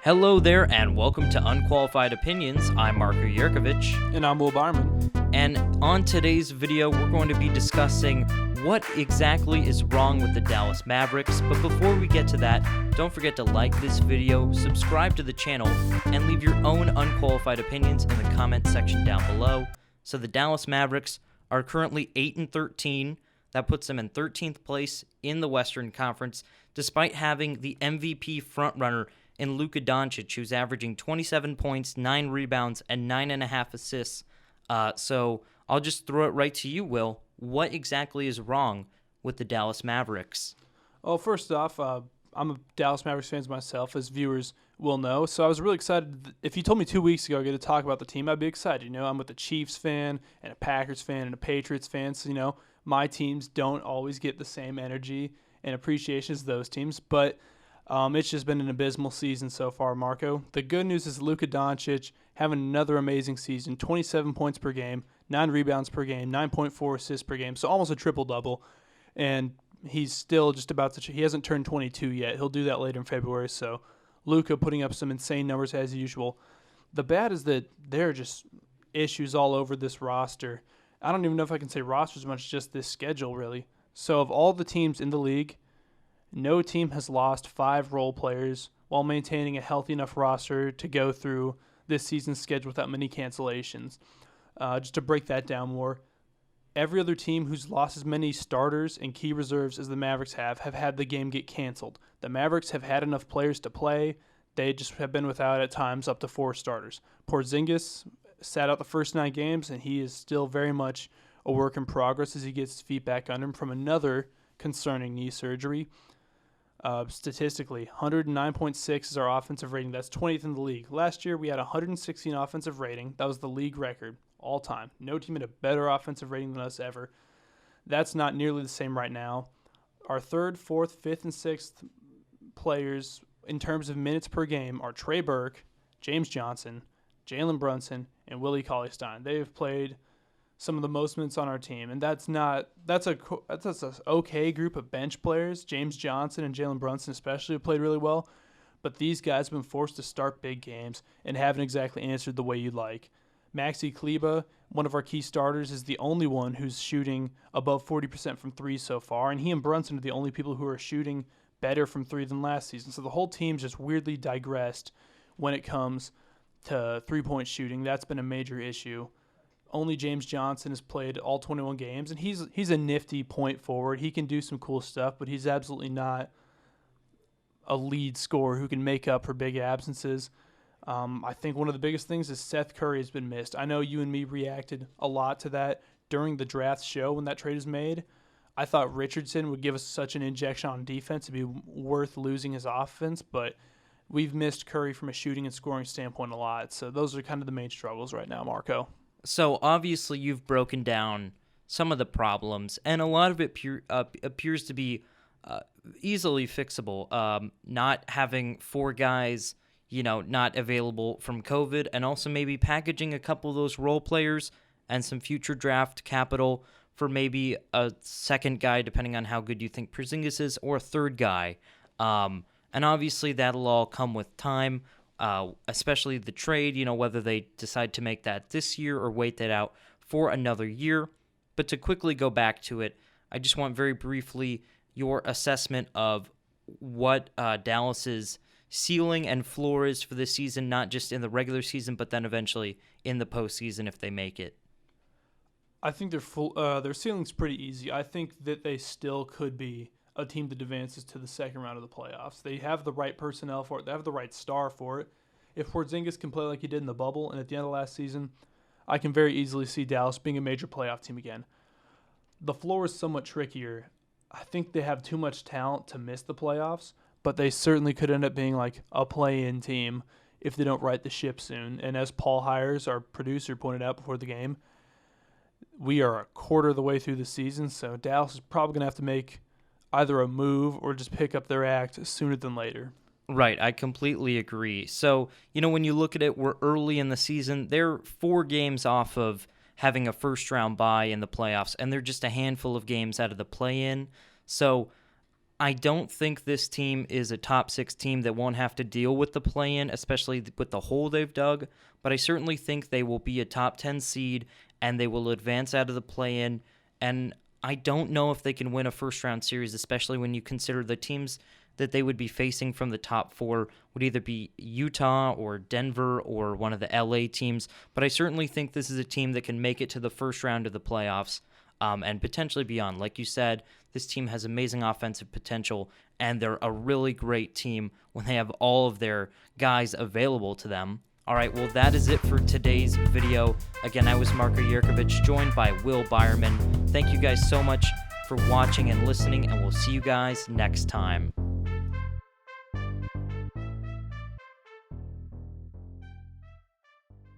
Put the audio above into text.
Hello there, and welcome to Unqualified Opinions. I'm Marko Yurkovich. And I'm Will Barman. And on today's video, we're going to be discussing what exactly is wrong with the Dallas Mavericks. But before we get to that, don't forget to like this video, subscribe to the channel, and leave your own unqualified opinions in the comment section down below. So the Dallas Mavericks are currently 8-13. That puts them in 13th place in the Western Conference, despite having the MVP frontrunner in Luka Doncic, who's averaging 27 points, 9 rebounds, and 9.5 assists. So I'll just throw it right to you, Will. What exactly is wrong with the Dallas Mavericks? Well, first off, I'm a Dallas Mavericks fan myself, as viewers will know. So I was really excited. If you told me 2 weeks ago I get to talk about the team, I'd be excited. You know, I'm with a Chiefs fan and a Packers fan and a Patriots fan. So, you know, my teams don't always get the same energy and appreciation as those teams. But it's just been an abysmal season so far, Marko. The good news is Luka Doncic having another amazing season, 27 points per game, 9 rebounds per game, 9.4 assists per game, so almost a triple-double. And he's still just about to – he hasn't turned 22 yet. He'll do that later in February. So Luka putting up some insane numbers as usual. The bad is that there are just issues all over this roster. I don't even know if I can say roster as much as just this schedule, really. So of all the teams in the league, no team has lost 5 role players while maintaining a healthy enough roster to go through this season's schedule without many cancellations. Just to break that down more, every other team who's lost as many starters and key reserves as the Mavericks have had the game get canceled. The Mavericks have had enough players to play. They just have been without, at times, up to 4 starters. Porzingis sat out the first 9 games, and he is still very much a work in progress as he gets his feet back under him from another concerning knee surgery. Statistically, 109.6 is our offensive rating. That's 20th in the league. Last year, we had 116 offensive rating. That was the league record all time. No team had a better offensive rating than us ever. That's not nearly the same right now. Our 3rd, 4th, 5th, and 6th players in terms of minutes per game are Trey Burke, James Johnson, Jalen Brunson, and Willie Cauley-Stein. They have played some of the most minutes on our team, and that's a okay group of bench players. James Johnson and Jalen Brunson especially have played really well, but these guys have been forced to start big games and haven't exactly answered the way you'd like. Maxi Kleber, one of our key starters, is the only one who's shooting above 40% from 3 so far, and he and Brunson are the only people who are shooting better from 3 than last season. So the whole team's just weirdly digressed when it comes to three-point shooting. That's been a major issue. Only James Johnson has played all 21 games, and he's a nifty point forward. He can do some cool stuff, but he's absolutely not a lead scorer who can make up for big absences. I think one of the biggest things is Seth Curry has been missed. I know you and me reacted a lot to that during the draft show when that trade was made. I thought Richardson would give us such an injection on defense to be worth losing his offense, but we've missed Curry from a shooting and scoring standpoint a lot. So those are kind of the main struggles right now, Marko. So obviously you've broken down some of the problems, and a lot of it appears to be easily fixable. Not having 4 guys, not available from COVID, and also maybe packaging a couple of those role players and some future draft capital for maybe a second guy, depending on how good you think Porzingis is, or a third guy. And obviously that'll all come with time. Especially the trade, whether they decide to make that this year or wait that out for another year. But to quickly go back to it, I just want very briefly your assessment of what Dallas's ceiling and floor is for this season, not just in the regular season, but then eventually in the postseason if they make it. I think their ceiling's pretty easy. I think that they still could be a team that advances to the second round of the playoffs. They have the right personnel for it. They have the right star for it. If Porzingis can play like he did in the bubble and at the end of last season, I can very easily see Dallas being a major playoff team again. The floor is somewhat trickier. I think they have too much talent to miss the playoffs, but they certainly could end up being like a play-in team if they don't right the ship soon. And as Paul Hires, our producer, pointed out before the game, we are a quarter of the way through the season, so Dallas is probably going to have to make either a move or just pick up their act sooner than later. Right, I completely agree. So, when you look at it, we're early in the season. They're 4 games off of having a first-round bye in the playoffs, and they're just a handful of games out of the play-in. So I don't think this team is a top 6 team that won't have to deal with the play-in, especially with the hole they've dug, but I certainly think they will be a top 10 seed and they will advance out of the play-in, and I don't know if they can win a first-round series, especially when you consider the teams that they would be facing from the top 4 would either be Utah or Denver or one of the LA teams, but I certainly think this is a team that can make it to the first round of the playoffs and potentially beyond. Like you said, this team has amazing offensive potential, and they're a really great team when they have all of their guys available to them. All right, well, that is it for today's video. Again, I was Marko Yerkovich, joined by Will Byerman. Thank you guys so much for watching and listening, and we'll see you guys next time.